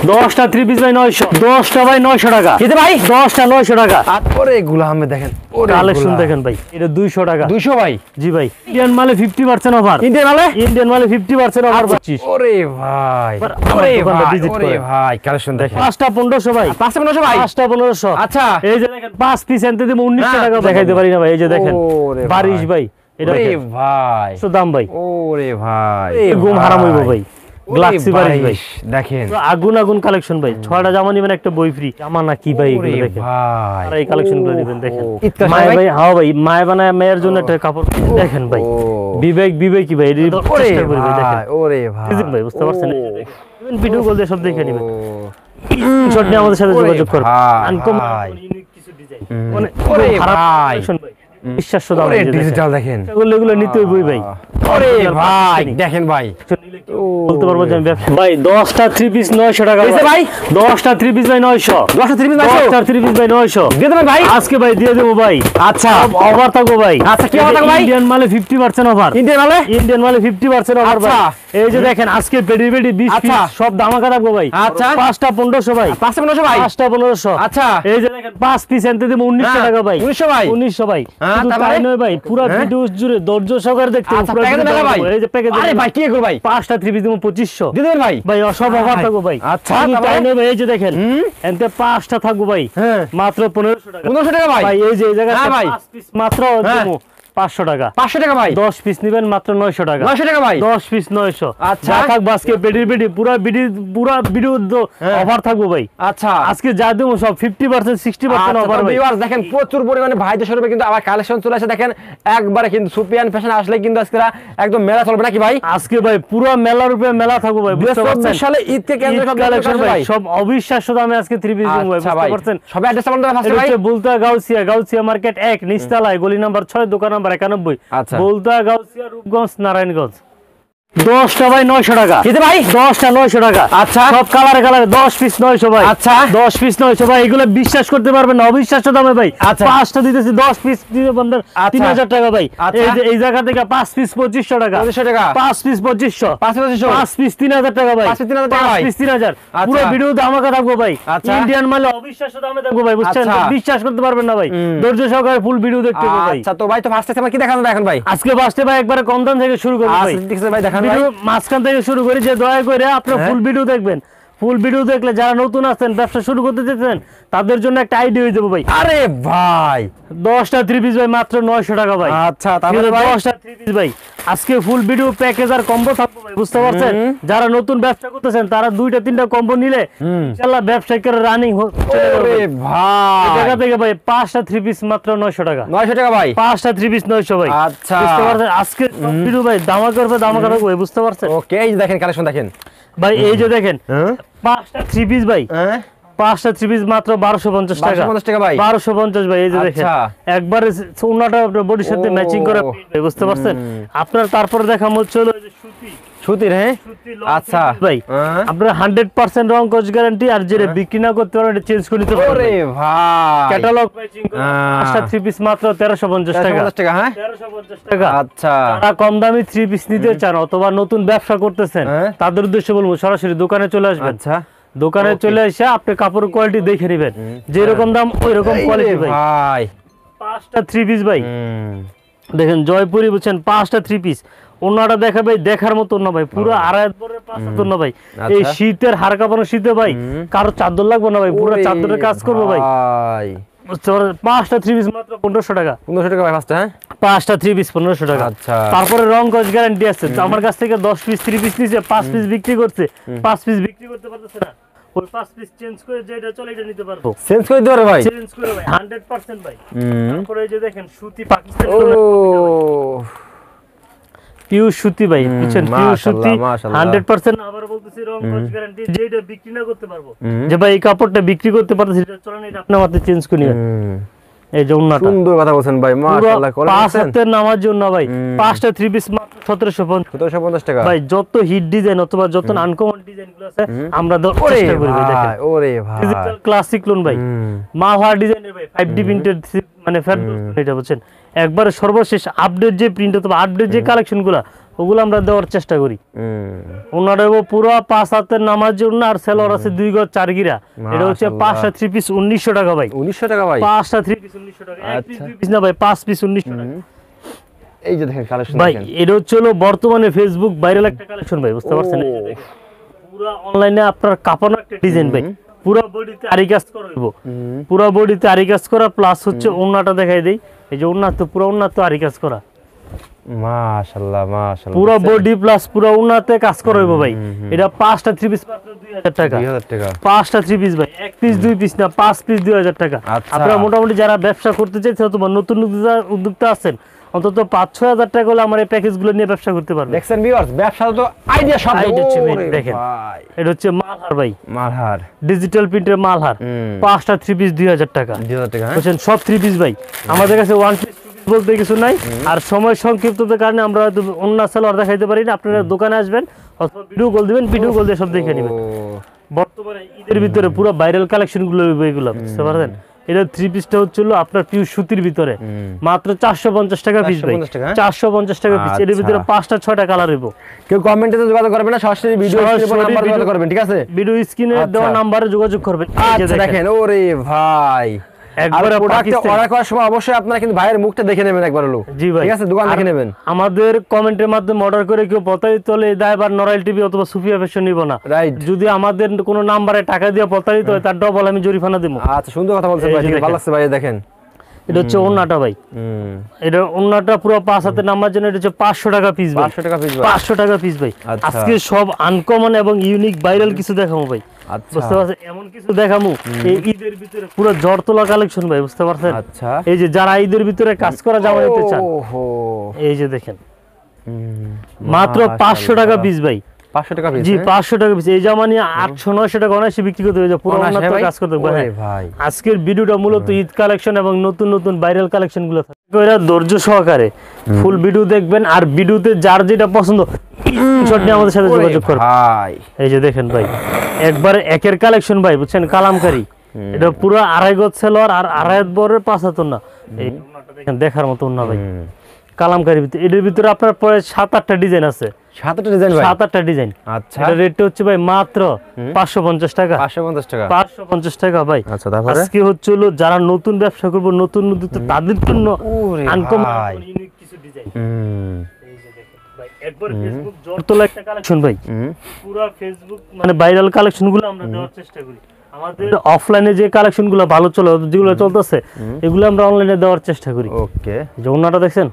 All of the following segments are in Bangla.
10টা 3 পিস ভাই 900, 10টা ভাই 900 টাকা। কিতে ভাই? 10টা 900 টাকা। তারপরে এগুলো আমি দেখেন, ওরে কালেকশন দেখেন ভাই, এটা 200 টাকা। 200 ভাই? জি ভাই, ইন্ডিয়ান মালে 50% অফার। ইন্ডিয়ান মালে 50% অফার 25। ওরে ভাই, ওরে ভাই কালেকশন দেখেন। 5টা 1500 ভাই। 5টা 1500 ভাই? 5টা 1500। আচ্ছা, এই যে দেখেন 5 পিস এনতে দেব 1900 টাকা। দেখাইতে পারি না ভাই, এই যে দেখেন বারিশ ভাই, এটা ওরে ভাই কত দাম ভাই? ওরে ভাই, ঘুম হারাম হইব ভাই। গ্লাক্সি বারিশ ভাই, দেখেন আগুন আগুন কালেকশন ভাই। 6টা জামা নিবেন একটা বই ফ্রি। জামা না কি ভাই এগুলো দেখেন ভাই, আর এই কালেকশনগুলো নেবেন দেখেন। মাই ভাই হ্যাঁ ভাই, মায় বানায় মেয়ের জন্য একটা কাপড় দেখেন ভাই। বিবেক কি ভাই, এটা চেষ্টা করি ভাই দেখেন। ওরে ভাই, ভাই বুঝতে পারছেন, এই যে দেখেন ভিডিও কল দিয়ে সব দেখে নেবেন। শট নিয়ে আমাদের সাথে যোগাযোগ করুন। আনকমন ইউনিক কিছু ডিজাইন, মানে ওরে খারাপ ভাই কালেকশন ভাই, বিশ্বাস্য দাম। ওরে ডিজিটাল দেখেন, এগুলো নিতে হইবই ভাই। ওরে ভাই দেখেন ভাই, বলতে পারবো যে আমি ব্যবসা ভাই। 10টা 3 পিস 900 টাকা ভাই। 10টা 3 পিস ভাই 900। 10টা 3 পিস 10টা 3 পিস ভাই 900 দিয়ে দেবেন ভাই? আজকে ভাই দিয়ে দেবো ভাই। আচ্ছা, অফার থাকবো ভাই। আচ্ছা, কি অফার থাকবে ভাই? ইন্ডিয়ান মালে 50% অফার। ইন্ডিয়ান মালে 50% অফার ভাই। আচ্ছা। এই যে দেখেন আজকে পেডি 20 পিস আচ্ছা। সব দামাকা থাকবো ভাই। আচ্ছা। 5টা 1500 ভাই। 5টা 1500 ভাই? 5টা 1500। আচ্ছা, এই যে দেখেন 5 পিস এনতে দেব 1900 টাকা ভাই। 1900 ভাই? 1900 ভাই। হ্যাঁ, শুধু তারপরে? তাই নয় ভাই, পুরো ভিডিও জুড়ে ধৈর্য সহকারে দেখতে হবে। আচ্ছা, পুরো প্যাকেজে ভিডিও মেলা ভাই? এই যে প্যাকেজ আরে ভাই কি এগুলো ভাই? 5টা 3 পিস দেব 2500 দিয়ে দেবেন ভাই? ভাই। সব অফার থাকবো ভাই। আচ্ছা, শুধু তারপরে? তাই নয় ভাই, এই যে দেখেন এনতে 5টা থাকবো ভাই, হ্যাঁ, মাত্র 1500 টাকা। 1500 টাকা ভাই? ভাই এই যে এই জায়গায় হ্যাঁ ভাই। 5 পিস মাত্র হ্যাঁ। দেবো 500 টাকা। 500 টাকা ভাই? 10 পিস নেবেন মাত্র 900 টাকা। 900 টাকা ভাই? 10 পিস 900। আচ্ছা। যা থাক বাসকে পেডি পুরো ভিডিও অফার থাকবো ভাই। আচ্ছা, আজকে যা দেবো সব 50% 60% অফার ভাই। ভিউয়ার্স দেখেন প্রচুর পরিমাণে ভাইদের শোরুমে কিন্তু আবার কালেকশন চলে আসে। দেখেন একবারে কিন্তু সুপিয়ান ফ্যাশন আসলে কিন্তু আজকে একদম মেলা চলবে নাকি ভাই? আজকে ভাই পুরো মেলার উপরে মেলা থাকবো ভাই, বুঝতে পারছেন? 2024 সালে ঈদকে কেন্দ্র করে কালেকশন সব ভাই, সব অবিশ্বাস্য দামে আজকে 3 পিস দেবো ভাই, আচ্ছা বুঝতে ভাই, পারছেন? সবে অ্যাড্রেস বলতে ফার্স্ট ভাই? বুলতা গাউসিয়া মার্কেট 1 নিচতলায়, গলি নাম্বার 6, দোকান নাম্বার 91। আচ্ছা, বুলতা গাউসিয়া, রূপগঞ্জ, নারায়ণগঞ্জ। 10টা ভাই 900 টাকা। কিতে ভাই? 10টা 900 টাকা। আচ্ছা, সব কালারে 10 পিস 900 ভাই। আচ্ছা, 10 পিস 900 ভাই। এগুলো বিশ্বাস করতে পারবেন না, অবিশ্বাস্য দামে ভাই। আচ্ছা। 5টা দিতেছি 10 পিস দিতে বন্ধের 3000 টাকা ভাই। আচ্ছা। এই যে এই জায়গা থেকে 5 পিস 2500 টাকা। 2500 টাকা? 5 পিস 2500। 5 পিস 3000 টাকা ভাই। 5 পিস 3000 টাকা ভাই? 5 পিস 3000। আচ্ছা। পুরো ভিডিও দামাকা থাকবো ভাই। আচ্ছা। ইন্ডিয়ান মালে অবিশ্বাস্য দামে থাকবো ভাই, বুঝছেন? আচ্ছা। বিশ্বাস করতে পারবেন না ভাই, ধৈর্য সহকারে ফুল ভিডিও দেখতে হবে ভাই। আচ্ছা, তো ভাই তো ফার্স্টে আমরা কি দেখানো এখন ভাই? আজকে ফার্স্টে ভাই একবারে কম দাম থেকে শুরু করব ভাই। আচ্ছা, ঠিক আছে ভাই, দেখান ভাই। ভিডিও মাঝখান থেকে শুরু করি, যে দয়া করে আপনারা ফুল ভিডিও দেখবেন। ফুল ভিডিও দেখলে যারা নতুন আছেন, ব্যবসা শুরু করতে চাচ্ছেন, তাদের জন্য একটা আইডিয়া হয়ে যাবে ভাই। আরে ভাই 10টা 3 পিস ভাই মাত্র 900 টাকা ভাই। আচ্ছা, তারপরে ভাই? 10টা 3 পিস ভাই। আজকে ফুল ভিডিও প্যাকেজ আর কম্বো থাকবে ভাই, বুঝতে পারছেন? যারা নতুন ব্যবসা করতেছেন তারা 2টা 3টা কম্বো নিলে ইনশাআল্লাহ ব্যবসায়িকের রানিং চলে যাবে। ওরে ভাই, এই জায়গা থেকে ভাই 5টা 3 পিস মাত্র 900 টাকা। 900 টাকা ভাই? 5টা 3 পিস 900 ভাই। আচ্ছা, বুঝতে পারছেন? আজকে ভিডিও ভাই দামাকা করবে, দামাকা থাকবে, বুঝতে পারছেন? ওকে, এই যে দেখেন কালেকশন দেখেন ভাই, এই যে দেখেন হ্যাঁ 5টা 3 পিস ভাই। হ্যাঁ 5টা 3 পিস মাত্র 1250 টাকা। 1250 টাকা ভাই? 1250 ভাই। এই যে দেখেন আচ্ছা। একবারে ওনাটা আপনার বডির সাথে ম্যাচিং করে পিনবে, বুঝতে পারছেন? আপনার তারপরে দেখাম হচ্ছে হলো এই যে সুতি। সুতির? হ্যাঁ, আচ্ছা ভাই আপনার 100% রং কোচ গ্যারান্টি, আর যেটা বিক্রি না করতে পারেন এটা চেঞ্জ করে নিতে পারবেন। ওরে ভাই, ক্যাটালগ ম্যাচিং করে 5টা 3 পিস মাত্র 1350 টাকা। 1350 টাকা? হ্যাঁ, 1350 টাকা। আচ্ছা, যারা কম দামি 3 পিস নিতে চান অথবা নতুন ব্যবসা করতেছেন, হ্যাঁ। তাদের উদ্দেশ্যে বলবো সরাসরি দোকানে চলে আসবেন। আচ্ছা, দোকানে চলে এসে আপনি কাপড়ের কোয়ালিটি দেখে নেবেন, যেরকম দাম ওই রকম কোয়ালিটি ভাই। ভাই 5টা 3 পিস ভাই। দেখেন জয়পুরি, বুঝছেন? 5টা 3 পিস। ওনাটা দেখা ভাই দেখার মতো না ভাই, পুরো আড়াই পরের 5 না ভাই। এই শীতের হাড় কাঁপানো শীতে ভাই কারো চাদর লাগবে না ভাই, পুরো চাদরের কাজ করবো ভাই। বুঝতে পারছেন? 5টা 3 পিস মাত্র 1500 টাকা। 1500 টাকা ভাই ফার্স্ট? হ্যাঁ, 5টা 3 পিস 1500 টাকা। আচ্ছা, তারপরে রং কস গ্যারান্টি আছে। আমার কাছ থেকে 10 পিস 3 পিস নিছে, 5 পিস বিক্রি করছে, 5 পিস বিক্রি করতে পারতেছে না, ওই 5 পিস চেঞ্জ করে যেটা চলে এটা নিতে পারবো। চেঞ্জ করে দিতে পারবে ভাই? চেঞ্জ করে ভাই 100% ভাই। তারপরে এই যে দেখেন সুতি পাকিস্তানি ও পিওর সুতি ভাই, বুঝছেন? পিওর সুতি মাশাআল্লাহ 100%। আবার বলতেছি রং কোচ গ্যারান্টি, যেটা বিক্রি না করতে পারবো, যে ভাই এই কাপড়টা বিক্রি করতে পারতেছি এটা চলে না, এটা আপনি আমাদের চেঞ্জ করে নিবেন। এই যে ওন্নাটা সুন্দর কথা বলছেন ভাই, মাশাআল্লাহ। করে 5 হাতের নামার জন্য ভাই 5টা 3 পিস মাত্র 1750 টাকা ভাই। যত হিট ডিজাইন অথবা যত আনকমন ডিজাইন গুলো আছে আমরা চেষ্টা করি ভাই। দেখেন ওরে ভাই, ডিজিটাল ক্লাসিক লোন ভাই, মাওয়া ডিজাইনের ভাই, 5D প্রিন্টেড মানে ফ্যান, এটা বলছেন একবারে সর্বশেষ আপডেট যে প্রিন্ট অথবা আপডেট যে কালেকশন গুলা ওগুলো আমরা দেওয়ার চেষ্টা করি। ওনাটা পুরো 5 হাতের নামার জন্য, আর সেলর আছে 2 গজ 4 গিরা। এটা হচ্ছে 5টা 3 পিস 1900 টাকা ভাই। 1900 টাকা ভাই, 5টা 3 পিস 1900 টাকা, এক পিস 2 পিস না ভাই, 5 পিস 1900 টাকা। এই যে দেখেন কালেকশন ভাই দেখেন, এটা হচ্ছে বর্তমানে ফেসবুক ভাইরাল একটা কালেকশন ভাই, বুঝতে পারছেন? এই যে দেখেন পুরো অনলাইনে আপনার কাপানো একটা ডিজাইন ভাই, পুরো বডিতে আরি কাজ করা হইব, পুরো বডিতে আরি কাজ করা, প্লাস হচ্ছে ওন্নাটা দেখাই দেই। এই যে ওন্না তো পুরো ওন্না তো আরি কাজ করা, মাশাআল্লাহ মাশাআল্লাহ, পুরো বডি প্লাস পুরো ওন্নাতে কাজ করা হইব ভাই। এটা 5টা 3 পিস মাত্র 2000 টাকা। 2000 টাকা 5টা 3 পিস ভাই, এক পিস 2 পিস না, 5 পিস 2000 টাকা। আচ্ছা। আপনারা মোটামুটি যারা ব্যবসা করতে চাইছেন অথবা নতুন উদ্যোক্তা আছেন, অন্তত 5-6 হাজার টাকা হলে আমার এই প্যাকেজগুলো নিয়ে ব্যবসা করতে পারবেন। দেখছেন ভিউয়ার্স, ব্যবসা তো আইডিয়া সব দেখেন এটা হচ্ছে মালহার ভাই, মালহার ডিজিটাল প্রিন্টের মালহার। 5টা 3 পিস 2000 টাকা। 2000 টাকা বুঝছেন? সব 3 পিস ভাই। আমাদের কাছে 1 পিস 2 পিস বলতে কিছু নাই, আর সময় সংক্ষিপ্ততার কারণে আমরা হয়তো অন্য সেলর দেখাইতে পারি না। আপনারা দোকানে আসবেন অথবা ভিডিও কল দিবেন, ভিডিও কল দিয়ে সব দেখে নেবেন। বর্তমানে ঈদের ভিতরে পুরো ভাইরাল কালেকশন গুলো এগুলো, বুঝতে পারছেন? এটা 3 পিসটা হচ্ছিল আপনার পিওর সুতির ভিতরে, মাত্র 450 টাকা পিস ভাই, 450 টাকা পিস। এর ভিতরে 5টা 6টা কালার হইব। কেউ কমেন্টে যোগাযোগ করবেন না, সরাসরি ভিডিও স্ক্রিনে নাম্বার যোগাযোগ করবেন, ঠিক আছে? ভিডিও স্ক্রিনে দেওয়া নম্বরে যোগাযোগ করবেন। আচ্ছা দেখেন, ওরে ভাই, একবার প্রোডাক্ট অর্ডার করার সময় অবশ্যই আপনারা কিন্তু ভাইয়ের মুখটা দেখে নেবেন একবার হলো, জি ভাই, ঠিক আছে? দোকান দেখে নেবেন। আমাদের কমেন্টের মাধ্যমে অর্ডার করে কেউ প্রতারিত হলে দায়ভার নরাইল টিভি অথবা সুফিয়া ফ্যাশন নিব না। রাইট। যদি আমাদের কোনো নাম্বারে টাকা দিয়ে প্রতারিত হয়, তার ডবল আমি জরিমানা দেব। আচ্ছা, সুন্দর কথা বলছেন ভাই, ভালো লাগছে ভাই। দেখেন এটা হচ্ছে ওন্নাটা ভাই, এটা ওন্নাটা পুরো 5 হাতের নাম্বার জন্য এটা হচ্ছে 500 টাকা পিস ভাই। 500 টাকা পিস ভাই, 500 টাকা পিস ভাই। আচ্ছা। আজকে সব আনকমন এবং ইউনিক ভাইরাল কিছু দেখাবো ভাই, আচ্ছা বুঝতে পারছেন? এমন কিছু দেখাবো এই ঈদের ভিতরে পুরো জড় তোলা কালেকশন ভাই, বুঝতে পারছেন? আচ্ছা, এই যে যারা ঈদের ভিতরে কাজ করা জামা নিতে চান, ওহো, এই যে দেখেন মাত্র 500 টাকা পিস ভাই। 500 টাকা পিস, জি 500 টাকা পিস। এই জামা নিয়ে 800-900 টাকা অনায়াসে বিক্রি করতে হয়ে যায়, পুরো উন্নত কাজ করতে পারে ভাই। আজকের ভিডিওটা মূলত ঈদ কালেকশন এবং নতুন নতুন ভাইরাল কালেকশন গুলো থাকে, এরা ধৈর্য সহকারে ফুল ভিডিও দেখবেন, আর ভিডিওতে যার যেটা পছন্দ স্ক্রিনশট নিয়ে আমাদের সাথে যোগাযোগ করবেন ভাই। এই যে দেখেন ভাই, একবারে একের কালেকশন ভাই, বুঝছেন? কালামকারী, এটা পুরো 2.5 গজ সেলোয়ার আর 2.5 হাত বরের 5 হাত ওন্না। এই ওন্নাটা দেখেন দেখার মতো ওন্না ভাই, কালামকারী ভিতরে। এর ভিতরে আপনার পরে 7-8টা ডিজাইন আছে, 7-8টা ডিজাইন ভাই, 7-8টা ডিজাইন। আচ্ছা, এটা রেটটা হচ্ছে ভাই মাত্র 550 টাকা। 550 টাকা, 550 টাকা ভাই। আচ্ছা, তারপরে আজকে হচ্ছে যারা নতুন ব্যবসা করব, নতুন তাদের জন্য আনকমন ইউনিক কিছু ডিজাইন। এই যে দেখেন ভাই, একবার ফেসবুক জোর তোলা একটা কালেকশন ভাই, পুরো ফেসবুক মানে ভাইরাল কালেকশনগুলো আমরা দেওয়ার চেষ্টা করি। আমাদের অফলাইনে যে কালেকশনগুলো ভালো চলে, যেগুলো চলতেছে, এগুলো আমরা অনলাইনে দেওয়ার চেষ্টা করি। ওকে, যে ওন্নাটা দেখছেন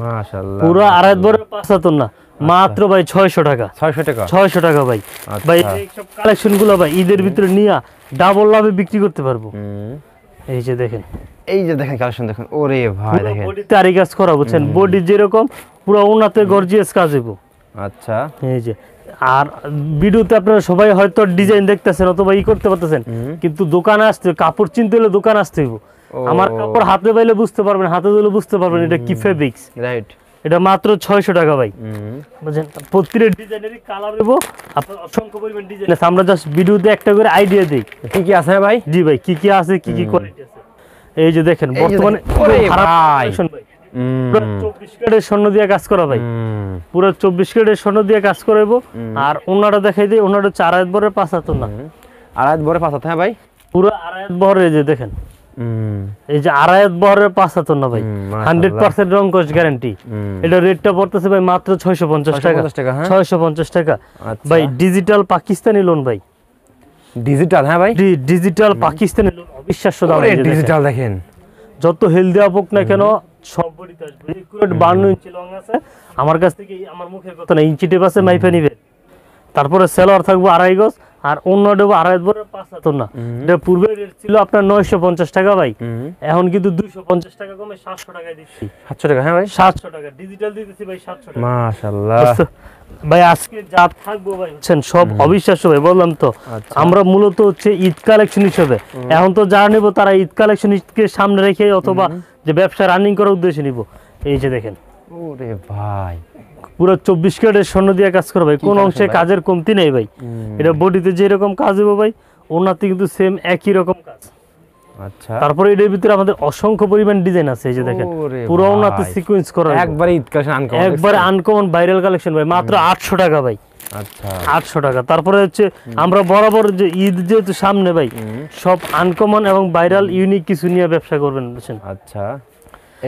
মাশাআল্লাহ, পুরো 2.5 বরের 5 হাত ওন্না, মাত্র ভাই 600 টাকা। 600 টাকা, 600 টাকা ভাই। ভাই এই সব কালেকশনগুলো ভাই ঈদের ভিতরে নিয়ে ডাবল লাভে বিক্রি করতে পারবো। এই যে দেখেন, এই যে দেখেন কালেকশন দেখেন, ওরে ভাই দেখেন, বডিতে আরি কাজ করা, বুঝছেন? বডি যেরকম পুরো ওনাতে গর্জিয়াস কাজ হইব। আচ্ছা, এই যে, আর ভিডিওতে আপনারা সবাই হয়তো ডিজাইন দেখতেছেন অথবা করতে পারতেছেন, কিন্তু দোকানে আসতে, কাপড় চিনতে হলে দোকানে আসতে হইব। আমার কাপড় হাতে পাইলে বুঝতে পারবেন, হাতে দিলে বুঝতে পারবেন এটা কি ফেব্রিক্স। রাইট, এটা মাত্র 600 টাকা ভাই, বুঝছেন? প্রত্যেকটা ডিজাইনেরই কালার হইব, আপনার অসংখ্য পরিমাণ ডিজাইন আছে। আমরা জাস্ট ভিডিওতে একটা করে আইডিয়া দেই কি কি আছে ভাই। জি ভাই, কি কি আছে, কি কি কোয়ালিটি আছে। এই যে দেখেন বর্তমানে ওরে ভাই, পুরো 24 ক্যারেটের স্বর্ণ দিয়ে কাজ করা ভাই, পুরো 24 ক্যারেটের স্বর্ণ দিয়ে কাজ করাইব। আর ওনাটা দেখাই দিই, ওনাটা 4 হাত বরের 5 হাত না, 2.5 হাত বরে 5 হাত, হ্যাঁ ভাই, পুরো 2.5 হাত বরের। এই যে দেখেন, এই যে 2.5 হাত বরের 5 হাত না ভাই, 100% রং কস গ্যারান্টি। এটা রেটটা পড়তেছে ভাই মাত্র 650 টাকা। 650 টাকা ভাই। ডিজিটাল পাকিস্তানি লোন ভাই, ডিজিটাল, হ্যাঁ ভাই, ডিজিটাল পাকিস্তানি লোন, অবিশ্বাস্য দাম। ডিজিটাল দেখেন, যত হেলদি হোক না কেন সব বডিতে আসবে। একুরেট 52 ইঞ্চি লং আছে, আমার কাছ থেকে আমার মুখের কথা না, ইঞ্চি টেপ আছে, মাইপে নিবে। তারপরে সেলোয়ার থাকবো 2.5 গজ, আর অন্য দেবো 2.5 বরের 5 হাত না। এটা পূর্বে রেট ছিল আপনার 950 টাকা ভাই, এখন কিন্তু 250 টাকা কমে 700 টাকায় দিচ্ছি। 700 টাকা, হ্যাঁ ভাই, 700 টাকা ডিজিটাল দিতেছি ভাই, 700 টাকা। মাশাআল্লাহ ভাই আজকে যা থাকবো ভাই, বুঝছেন? সব অবিশ্বাস্য ভাই, বললাম তো আমরা মূলত হচ্ছে ঈদ কালেকশন হিসেবে। এখন তো যারা নিব তারা ঈদ কালেকশনকে সামনে রেখে অথবা যে ব্যবসা রানিং করার উদ্দেশ্যে নিব। এই যে দেখেন, ওরে ভাই, পুরো 24 ক্যারেটের স্বর্ণ দিয়ে কাজ করা ভাই, কোন অংশে কাজের কমতি নেই ভাই। এটা বডিতে যেরকম কাজ হবে ভাই, ওনাতে কিন্তু সেম একই রকম কাজ। আচ্ছা তারপরে এর ভিতরে আমাদের অসংখ্য পরিমাণ ডিজাইন আছে, এই যে দেখেন ওরে পুরো ভাই। ওনাতে সিকোয়েন্স করা একবারে ঈদ কালেকশন আনকমন, একবারে আনকমন ভাইরাল কালেকশন ভাই, মাত্র 800 টাকা ভাই, আচ্ছা 800 টাকা। তারপরে হচ্ছে আমরা বরাবর যে ঈদ যেহেতু সামনে ভাই, সব আনকমন এবং ভাইরাল ইউনিক কিছু নিয়ে ব্যবসা করবেন বুঝছেন। আচ্ছা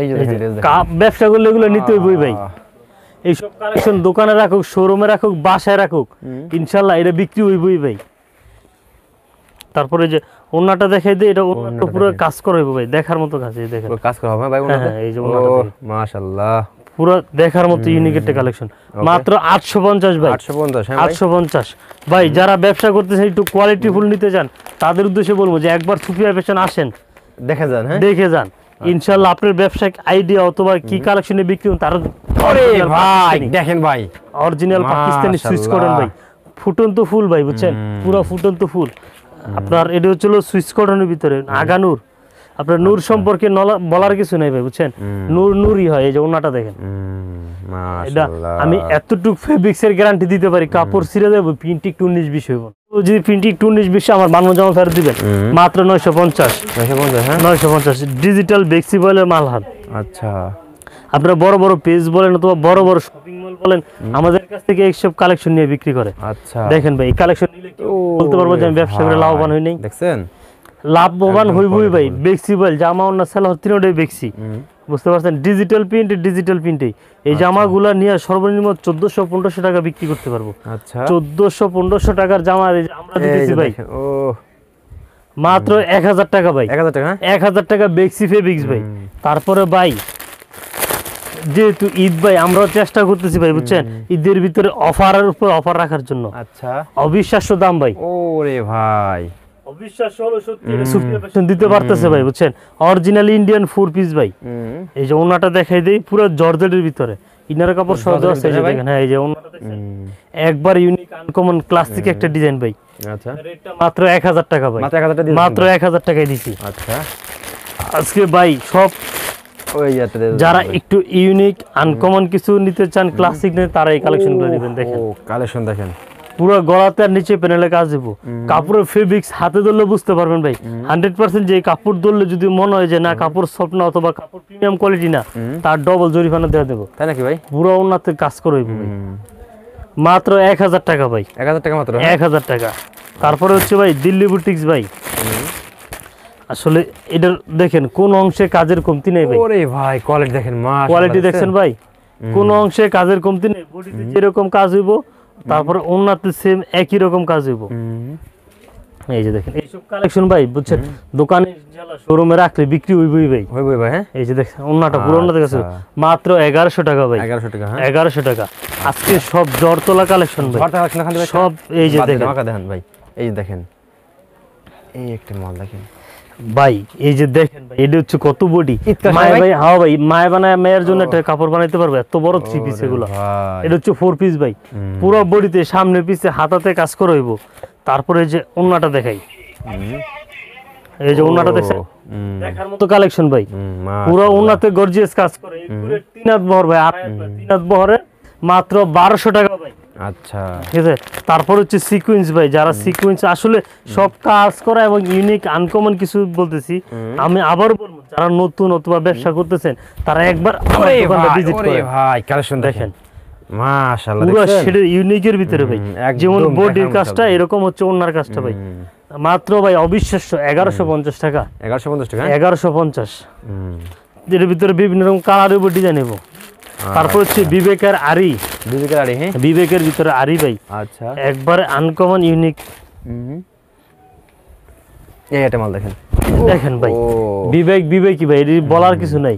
এই যে দেখেন ড্রেস দেখেন, ব্যবসা করলে এগুলো নিতে হইবই ভাই। এইসব কালেকশন দোকানে রাখুক, শোরুমে রাখুক, বাসায় রাখুক, ইনশাল্লাহ এটা বিক্রি হইবই ভাই। তারপরে যে ওন্নাটা দেখাই দিই, এটা ওন্নাটা পুরো কাজ করা হইব ভাই, দেখার মতো কাজ, এই দেখেন পুরো কাজ করা হবে ভাই হ্যাঁ, ওনাতে। হ্যাঁ, এই যে ওন্নাটা দেখেন মাশাআল্লাহ পুরো দেখার মতো ইউনিক একটা কালেকশন, মাত্র 850 ভাই, 850 হ্যাঁ ভাই। 850 ভাই। যারা ব্যবসা করতেছেন একটু কোয়ালিটি ফুল নিতে চান, তাদের উদ্দেশ্যে বলবো যে একবার সুফিয়া ফ্যাশন আসেন, দেখে যান হ্যাঁ। দেখে যান, ইনশাআল্লাহ আপনার ব্যবসায়িক আইডিয়া অথবা কি কালেকশনে বিক্রি করুন তার আরে ভাই দেখেন ভাই, অরিজিনাল পাকিস্তানি সুইচ কটন ভাই, ফুটন্ত ফুল ভাই বুঝছেন, পুরো ফুটন্ত ফুল। আপনার এটা হচ্ছিল সুইচ কটনের ভিতরে আগানুর, আপনার নূর সম্পর্কে বলার কিছু নাই ভাই বুঝছেন, নূর নূরই হয়। এই যে ওনাটা দেখেন, এটা মাশাআল্লাহ আমি এতটুকু ফেব্রিক্স এর গ্যারান্টি দিতে পারি, কাপড় ছিঁড়ে যাবে, প্রিন্টিং 19-20 হইব। তো যদি প্রিন্টিং 19-20 আমার বানানো জামা ফেরত দিবেন মাত্র 950 হ্যাঁ 950 ডিজিটাল বেক্সি বলে মালহান। আচ্ছা আপনারা বড় বড় পেজ বলেন অথবা বড় বড় শপিং মল বলেন, আমাদের কাছ থেকে এইসব কালেকশন নিয়ে বিক্রি করে। আচ্ছা দেখেন ভাই এই কালেকশন নিলে কেউ বলতে পারবো যে আমি ব্যবসা করে লাভবান হই নাই, দেখছেন লাভবান হইবই ভাই। বেক্সি বল জামা অন্য সেল তিনটাই বেক্সি, বুঝতে পারছেন, ডিজিটাল প্রিন্টে এই জামাগুলা নিয়ে সর্বনিম্ন 1400-1500 টাকা বিক্রি করতে পারবো। আচ্ছা 1400-1500 টাকার জামা এই যে আমরা দিতেছি ভাই ও মাত্র 1000 টাকা ভাই, 1000 টাকা 1000 টাকা বেক্সি ফেব্রিক্স ভাই। তারপরে ভাই যেহেতু ঈদ ভাই, আমরাও চেষ্টা করতেছি ভাই বুঝছেন, ঈদের ভিতরে অফারের উপর অফার রাখার জন্য। আচ্ছা অবিশ্বাস্য দাম ভাই, ওরে ভাই অবিশ্বাস্য হলো সত্যি, সুফিয়া ফ্যাশন দিতে পারতেছে ভাই বুঝছেন, অরিজিনাল ইন্ডিয়ান 4 পিস ভাই। এই যে ওনাটা দেখাই দেই, পুরো জর্জেটের ভিতরে ইনার কাপড় সহ দেওয়া আছে, এই যে দেখেন, হ্যাঁ এই যে ওনাটা দেখেন, একবার ইউনিক আনকমন ক্লাসিক একটা ডিজাইন ভাই। আচ্ছা রেটটা মাত্র 1000 টাকা ভাই, মাত্র 1000 টাকা মাত্র 1000 টাকায় দিছি আচ্ছা আজকে ভাই। সব ওই যাতে যারা একটু ইউনিক আনকমন কিছু নিতে চান, ক্লাসিক নিতে, তারা এই কালেকশনগুলো নেবেন। দেখেন ও কালেকশন দেখেন, পুরো গলাতে আর নিচে প্যানেলে কাজ দেবো, কাপড়ের ফেব্রিক্স হাতে ধরলে বুঝতে পারবেন ভাই 100% যে কাপড় ধরলে যদি মনে হয় যে না কাপড় সফট না অথবা কাপড় প্রিমিয়াম কোয়ালিটি না, তার ডবল জরিমানা দেওয়া দেবো, তাই নাকি ভাই? পুরো ওনাতে কাজ করে ভাই, মাত্র 1000 টাকা ভাই, 1000 টাকা মাত্র 1000 টাকা। তারপরে হচ্ছে ভাই দিল্লি বুটিক্স ভাই, আসলে এটা দেখেন কোন অংশে কাজের কমতি নেই ভাই, ওরে ভাই কোয়ালিটি দেখেন, মাশাআল্লাহ কোয়ালিটি দেখছেন ভাই, কোন অংশে কাজের কমতি নেই, বডিতে যেরকম কাজ হইব তারপরে ওন্নাতে সেম একই রকম কাজ হইব। এই যে দেখেন এইসব কালেকশন ভাই বুঝছেন, দোকানে শোরুমে রাখলে বিক্রি হইবই ভাই, হইবই ভাই হ্যাঁ। এই যে দেখেন ওন্নাটা পুরো ওন্না দেখেন মাত্র 1100 টাকা ভাই, 1100 টাকা হ্যাঁ 1100 টাকা। আজকে সব জড়তলা কালেকশন ভাই, ঘরটা কালেকশন দেখান ভাই সব। এই যে দেখেন আমাকে দেখেন ভাই, এই যে দেখেন এই একটা মাল দেখেন ভাই, এই যে দেখেন ভাই, এটা হচ্ছে কত বডি ইতকা মায় ভাই? ভাই, হ্যাঁ ভাই, মায় বানায় মেয়ের জন্য একটা কাপড় বানাইতে পারবে, এত বড় 3 পিস এগুলো। ভাই এটা হচ্ছে 4 পিস ভাই, পুরো বডিতে সামনে পিছে হাতাতে কাজ করা হইব। তারপরে এই যে ওন্নাটা দেখাই, এই যে ওন্নাটা দেখছেন, দেখার মতো কালেকশন ভাই, পুরো ওন্নাতে গর্জিয়াস কাজ করে, এই পুরো 3 হাত বহর ভাই, 3 হাত বহরে মাত্র 1200 টাকা ভাই। আচ্ছা ঠিক আছে, তারপর হচ্ছে সিকোয়েন্স ভাই, যারা সিকোয়েন্স আসলে সব কাজ করা এবং ইউনিক আনকমন কিছু বলতেছি, আমি আবার বলবো যারা নতুন অথবা ব্যবসা করতেছেন তারা একবার আমার দোকানটা ভিজিট ওরে করেন। ভাই কালেকশন দেখেন মাশাআল্লাহ পুরো দেখছেন শেডের ইউনিকের ভিতরে ভাই, একদম যেমন বডির দেখার কাজটা মতো। এরকম হচ্ছে ওনার কাজটা ভাই, মাত্র ভাই অবিশ্বাস্য 1150 টাকা, 1150 টাকা 1150। এর ভিতরে বিভিন্ন রকম কালার এবং ডিজাইন নেব। তারপর হচ্ছে বিবেকের আরি, বিবেকের আড়ি হ্যাঁ বিবেকের ভিতরে আরি ভাই, আচ্ছা একবারে আনকমন ইউনিক। এই একটা মাল দেখেন দেখেন ভাই ও বিবেকই ভাই, এটি বলার কিছু নাই।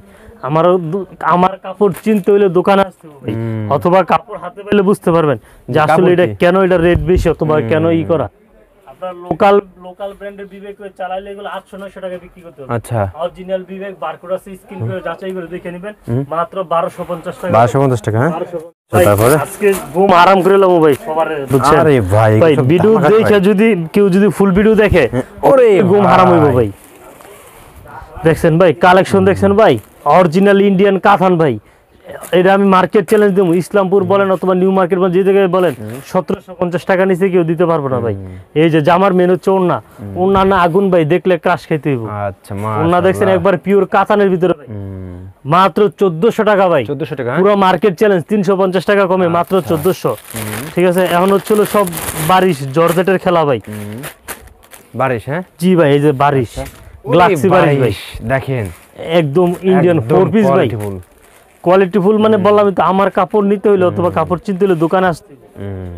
আমার কাপড় চিনতে হইলে দোকানে আসতে হবে ভাই, অথবা কাপড় হাতে পেলে বুঝতে পারবেন যে আসলে কাপড় এটা কি? কেন এটা রেট বেশি অথবা কেন ই করা। আপনার লোকাল ব্র্যান্ডের বিবেক চালাইলে এগুলো 800-900 টাকা বিক্রি করতে হবে। আচ্ছা অরিজিনাল বিবেক বারকোড আছে, স্ক্রিন করে যাচাই করে দেখে নেবেন, মাত্র 1250 টাকা। 1250 টাকা হ্যাঁ 1250 ভাই, তারপরে? আজকে ঘুম আরাম করে লবো ভাই সবার, বুঝছেন? আরে ভাই ভাই এসব ভিডিও ধামাকা দেখে ভাই। যদি কেউ ফুল ভিডিও দেখে ওরে ঘুম হারাম হইব ভাই। দেখছেন ভাই কালেকশন দেখছেন ভাই, অরিজিনাল ইন্ডিয়ান কাতান ভাই, এটা আমি মার্কেট চ্যালেঞ্জ দেবো, ইসলামপুর বলেন অথবা নিউ মার্কেট বলেন, যে জায়গায় বলেন 1750 টাকা নিচে কেউ দিতে পারবো না ভাই। এই যে জামার মেন হচ্ছে ওন্না, ওন্না না আগুন ভাই, দেখলে ক্রাশ খাইতে হইব। আচ্ছা ওন্না দেখছেন একবার পিওর কাতানের ভিতরে ভাই, মাত্র 1400 টাকা ভাই। 1400 টাকা পুরো মার্কেট চ্যালেঞ্জ, 350 টাকা কমে মাত্র 1400। ঠিক আছে, এখন হচ্ছিল সব বারিশ জর্জেটের খেলা ভাই। বারিশ, হ্যাঁ জি ভাই, এই যে বারিশ, গ্লাক্সি বারিশ ভাই, দেখেন একদম ইন্ডিয়ান 4 পিস ভাই, কোয়ালিটিফুল। মানে বললাম তো, আমার কাপড় নিতে হইলে অথবা কাপড় চিনতে হইলে দোকানে আসতে হবে।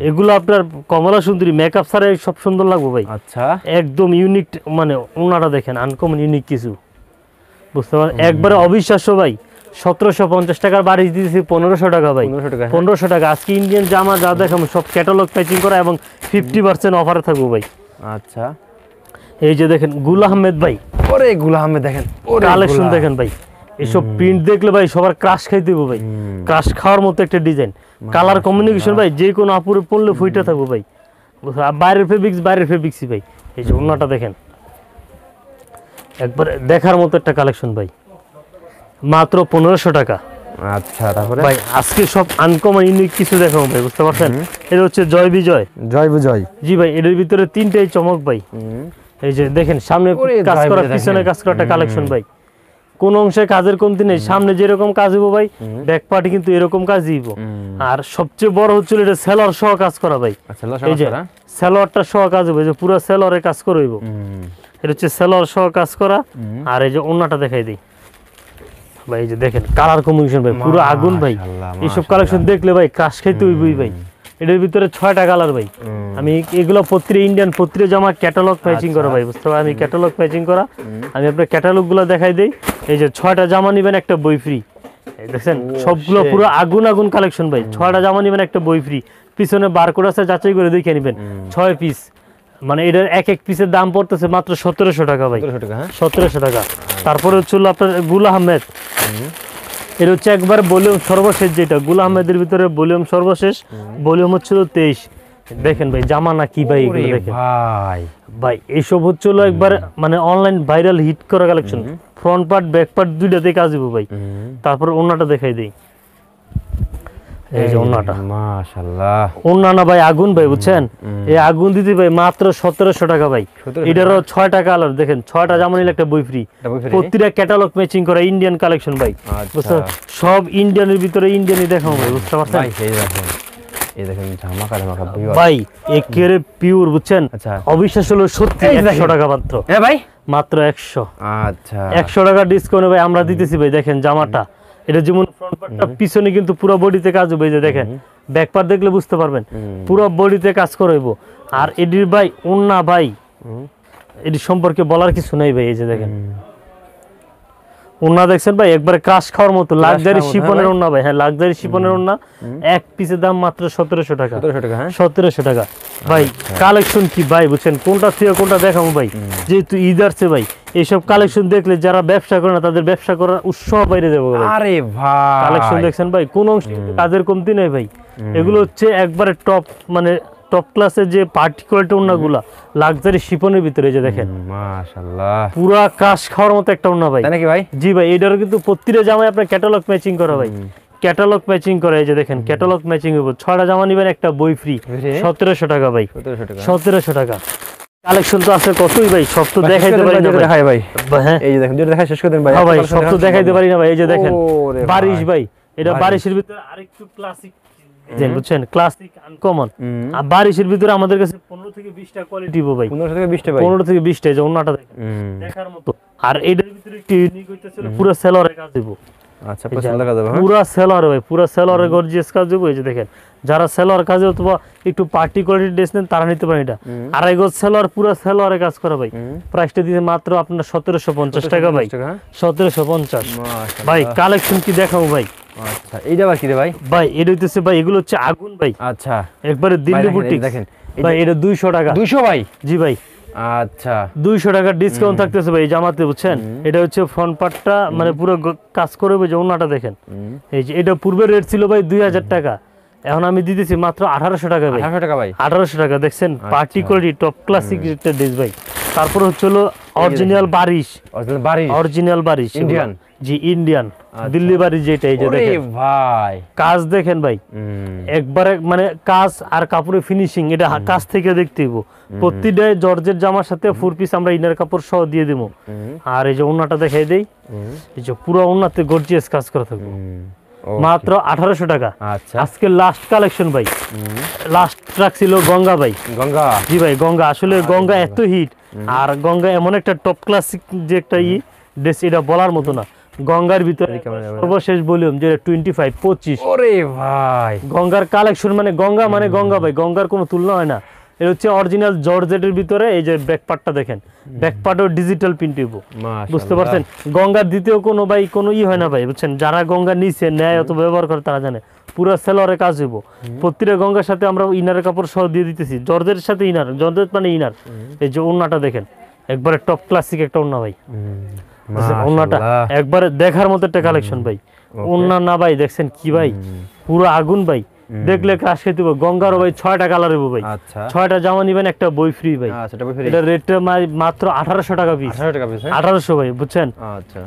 এগুলো আপনার কমলা সুন্দরী মেকআপ ছাড়া সব সুন্দর লাগবে ভাই। আচ্ছা, একদম ইউনিক, মানে ওনারা দেখেন আনকমন ইউনিক কিছু, বুঝতে পারেন, একবারে অবিশ্বাস্য ভাই। 1750 টাকার বাড়ি দিয়েছি 1500 টাকা ভাই, 1500 টাকা। আজকে ইন্ডিয়ান জামা যা দেখাবো সব ক্যাটালগ প্যাচিং করা এবং 50% অফারে থাকবো ভাই। আচ্ছা, এই যে দেখেন গুল আহমেদ ভাই, ওরে গুল আহমেদ দেখেন, ওরে কালেকশন দেখেন ভাই, এইসব প্রিন্ট দেখলে ভাই সবার ক্রাশ খাইতে হবে ভাই, ক্রাশ খাওয়ার মতো একটা ডিজাইন, কালার কমিউনিকেশন ভাই, যে কোনো আপুরে পড়লে ফুইটা থাকবো ভাই। বাইরের ফেব্রিক্সই ভাই। এই যে ওন্নাটা দেখেন, একবার দেখার মতো একটা কালেকশন ভাই, মাত্র 1500 টাকা। আচ্ছা, তারপরে ভাই আজকে সব আনকমন ইউনিক কিছু দেখাবো ভাই, বুঝতে পারছেন। এটা হচ্ছে জয় বিজয়, জয় বিজয়, জি ভাই। এটার ভিতরে তিনটাই চমক ভাই। এই যে দেখেন সামনে কাজ করা, পিছনে কাজ করা একটা কালেকশন ভাই, কোন অংশে কাজের কমতি নেই। সামনে যেরকম কাজ হইব ভাই, ব্যাক পার্টি কিন্তু এরকম কাজই হইব। আর সবচেয়ে বড় হচ্ছে এটা সেলর সহ কাজ করা ভাই। এই যে সেলরটা সহ কাজ হইব, যে পুরো সেলরে কাজ করে হইব। এটা হচ্ছে সেলর সহ কাজ করা। আর এই যে ওন্নাটা দেখাই দিই ভাই, এই যে দেখেন কালার কম্বিনেশন ভাই, পুরো আগুন ভাই। এইসব কালেকশন দেখলে ভাই ক্রাশ খাইতে হইবই ভাই। এটার ভিতরে 6টা কালার ভাই। আমি এগুলো ইন্ডিয়ান পত্রিকা জামা ক্যাটালগ প্যাচিং করা ভাই, বুঝতে পারছেন। আমি ক্যাটালগ প্যাচিং করা, আমি আপনার ক্যাটালগ গুলো দেখাই দেই। এই যে 6টা জামা নিবেন একটা বই ফ্রি, দেখছেন সবগুলো পুরো আগুন আগুন কালেকশন ভাই। 6টা জামা নিবেন একটা বই ফ্রি, পিছনে বারকোড আছে, যাচাই করে দেখে নিবেন। 6 পিস, মানে এটার এক এক পিসের দাম পড়তেছে মাত্র 1700 টাকা ভাই, 1700 টাকা। তারপরে হচ্ছে আপনার গুল আহমেদ, এটা হচ্ছে একবার ভলিউম সর্বশেষ, যেটা গুল আহমেদের ভিতরে ভলিউম সর্বশেষ, ভলিউম হচ্ছিল 23। দেখেন ভাই জামা না কি ভাই, এগুলো দেখেন ভাই, এইসব হচ্ছিল একবার মানে অনলাইন ভাইরাল হিট করা collection. Front part back part দুইটাতে কাজ হবে ভাই। তারপর ওন্নাটা দেখাই দিই, এই যে ওন্নাটা, মাশাআল্লাহ, ওন্না না ভাই আগুন ভাই, বুঝছেন। এই আগুন দিতে ভাই মাত্র 1700 টাকা ভাই। এটারও 6টা কালার, দেখেন 6টা জামা নিলে একটা বই ফ্রি। প্রতিটা ক্যাটালগ ম্যাচিং করা ইন্ডিয়ান কালেকশন ভাই, বুঝছেন। সব ইন্ডিয়ানের ভিতরে ইন্ডিয়ানই দেখাবো ভাই, বুঝতে পারছেন। এই দেখেন ধামাকা ধামাকা ভাই, একেবারে পিওর, বুঝছেন। অবিশ্বাস হলো সত্যি, 100 টাকা মাত্র ভাই, মাত্র 100। আচ্ছা, 100 টাকা ডিসকাউন্ট ভাই আমরা দিতেছি ভাই। দেখেন জামাটা, এটা যেমন ফ্রন্ট পার্টটা, পিছনে কিন্তু পুরো বডিতে কাজ হবে। এই যে দেখেন ব্যাক পার্ট দেখলে বুঝতে পারবেন, পুরো বডিতে কাজ করাইবো। আর এডির ভাই ওন্না ভাই, এটি সম্পর্কে বলার কিছু নাই ভাই। এই যে দেখেন ওন্না দেখছেন ভাই, একবারে ক্রাশ খাওয়ার মতো লাক্সারি শিফনের ওন্না ভাই। হ্যাঁ, লাক্সারি শিফনের ওন্না, এক পিসের দাম মাত্র 1700 টাকা, 1700 টাকা ভাই। কালেকশন কি ভাই, বুঝছেন, কোনটা থেকে কোনটা দেখাবো ভাই। যেহেতু ঈদ আসছে ভাই, এইসব কালেকশন দেখলে যারা ব্যবসা করে না তাদের ব্যবসা করার উৎসাহ বাইরে যাবে ভাই। আরে ভাই, কালেকশন দেখছেন ভাই, কোন অংশ কাজের কমতি নেই ভাই। এগুলো হচ্ছে একবারে টপ, মানে টপ ক্লাসের যে পার্টিকুলার ওন্নাগুলা লাক্সারি শিফনের ভিতরে, যে দেখেন মাশাআল্লাহ, পুরা ক্রাশ খাওয়ার মতো একটা ওন্না ভাই। তাই নাকি ভাই? জি ভাই, এটারও কিন্তু প্রতিটা জামায় আপনার ক্যাটালগ ম্যাচিং করা ভাই, ক্যাটালগ ম্যাচিং করা। এই যে দেখেন ক্যাটালগ ম্যাচিং হবে। 6টা জামা নিবেন একটা বই ফ্রি, 1700 টাকা ভাই, 1700 টাকা। কালেকশন তো আছে কতই ভাই, সব তো দেখাইতে পারি না দেখাই ভাই। হ্যাঁ, এই যে দেখেন, যেটা দেখাই শেষ করে দেন ভাই। হ্যাঁ ভাই, সব তো দেখাইতে পারি না ভাই। এই যে দেখেন বারিশ ভাই, এটা বারিশের ভিতরে আরেকটু ক্লাসিক, বুঝছেন, ক্লাসিক আনকমন। আর বারিশের ভিতরে আমাদের কাছে 15 থেকে 20টা কোয়ালিটি ভাই, 15 থেকে 20টা ভাই, 15 থেকে 20টা। যে ওন্নাটা দেখেন দেখার মতো। আর এটার ভিতরে একটু ইউনিক হইতেছিল, পুরো সেলরে কাজ দিব। আচ্ছা, পছন্দ লাগা যাবে। পুরো সেলর ভাই, পুরো সেলরে গর্জিয়াস কাজ দিব। এই যে দেখেন, যারা সেলর কাজে অথবা একটু পার্টি কোয়ালিটির ড্রেস নেন তারা নিতে পারেন। এটা 2.5 গজ সেলর, পুরো সেলরে কাজ করা ভাই। প্রাইসটা দিতে মাত্র আপনার 1750 টাকা ভাই, 1750 ভাই। কালেকশন কি দেখাবো ভাই। আচ্ছা, এইটা আবার কি রে ভাই? ভাই এটা হইতেছে ভাই, এগুলো হচ্ছে আগুন ভাই। আচ্ছা, একবারে দিল্লি বুটিক দেখেন ভাই, এটা 200 টাকা। 200 ভাই? জি ভাই, আচ্ছা, 200 টাকা ডিসকাউন্ট থাকতেছে ভাই জামাতে, বুঝছেন। এটা হচ্ছে ফ্রন্ট পার্টটা, মানে পুরো কাজ করে যে ওন্নাটা দেখেন। এই যে এটা পূর্বে রেট ছিল ভাই 2000 টাকা, এখন আমি দিতেছি মাত্র 1800 টাকা ভাই। 1800 টাকা ভাই, 1800 টাকা। দেখছেন পার্টি কোয়ালিটি টপ ক্লাসিক একটা ড্রেস ভাই। তারপর হচ্ছে হলো অরিজিনাল বারিশ, অরিজিনাল বাড়ি অরিজিনাল বারিশ ইন্ডিয়ান? জি ইন্ডিয়ান, দিল্লি বারিশ যেটা, এই যে ওরে দেখেন ভাই কাজ দেখেন ভাই, একবারে মানে কাজ আর কাপড়ের ফিনিশিং, এটা কাজ থেকে দেখতে হইব। প্রতিটা জর্জের জামার সাথে 4 পিস আমরা ইনার কাপড় সহ দিয়ে দেবো। আর এই যে ওন্নাটা দেখাই দেই, এই যে পুরো ওন্নাতে গর্জিয়াস কাজ করা থাকবে, মাত্র 1800 টাকা। আচ্ছা আজকে লাস্ট কালেকশন ভাই, লাস্ট ট্রাক ছিল গঙ্গা ভাই। গঙ্গা, জি ভাই গঙ্গা, আসলে গঙ্গা এত হিট, আর গঙ্গা এমন একটা টপ ক্লাসিক যে একটা ড্রেস, এটা বলার মতো না। গঙ্গার ভিতরে সর্বশেষ ভলিউম যে 25। ওরে ভাই গঙ্গার কালেকশন মানে গঙ্গা ভাই, গঙ্গার কোনো তুলনা হয় না। এটা হচ্ছে অরিজিনাল জর্জেটের ভিতরে, এই যে ব্যাক পার্টটা দেখেন, ব্যাক পার্টও ডিজিটাল প্রিন্ট হইব, বুঝতে পারছেন? গঙ্গার দ্বিতীয় কোনো ভাই কোনো হয় না ভাই, বুঝছেন? যারা গঙ্গা নিচে নেয় অত ব্যবহার করে তারা জানে পুরো সেলরে কাজ হইব। প্রতিটা গঙ্গার সাথে আমরা ইনারের কাপড় সহ দিয়ে দিতেছি, জর্জেটের সাথে ইনার, জর্জেট মানে ইনার। এই যে ওন্নাটা দেখেন, একবারে টপ ক্লাসিক একটা ওন্না ভাই, ওন্নাটা একবারে দেখার মতো একটা কালেকশন ভাই। ওন্না না ভাই দেখছেন কি ভাই, পুরো আগুন ভাই, দেখলে ক্রাশ খেতে হবে। গঙ্গারও ভাই 6টা কালার হইব ভাই, 6টা জামা নিবেন একটা বই ফ্রি ভাই। এটা রেটটা মাত্র 1800 টাকা পিস, 1800 ভাই, বুঝছেন? আচ্ছা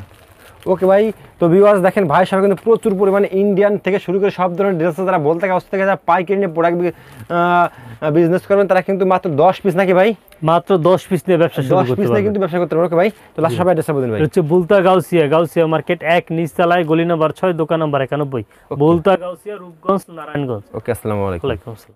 ওকে ভাই। তো ভিউয়ার্স দেখেন ভাই সবাই কিন্তু প্রচুর পরিমাণে ইন্ডিয়ান থেকে শুরু করে সব ধরনের ড্রেস যারা বলতে কাছ থেকে যারা পাইকারি নিয়ে প্রোডাক্ট বিজনেস করবেন তারা কিন্তু মাত্র 10 পিস নাকি ভাই, মাত্র 10 পিস নিয়ে ব্যবসা শুরু 10 করতে পিস নিয়ে পারবেন। কিন্তু ব্যবসা করতে পারবেন। ওকে ভাই, তো লাস্ট সবাই অ্যাড্রেসটা বলুন ভাই। হচ্ছে বুলতা গাউসিয়া, গাউসিয়া মার্কেট 1 নিচতলায়, গলি নাম্বার 6, দোকান নাম্বার 91, বুলতা গাউসিয়া, রূপগঞ্জ, নারায়ণগঞ্জ। ওকে আসসালামু আলাইকুম। ওয়ালাইকুম আসসালাম।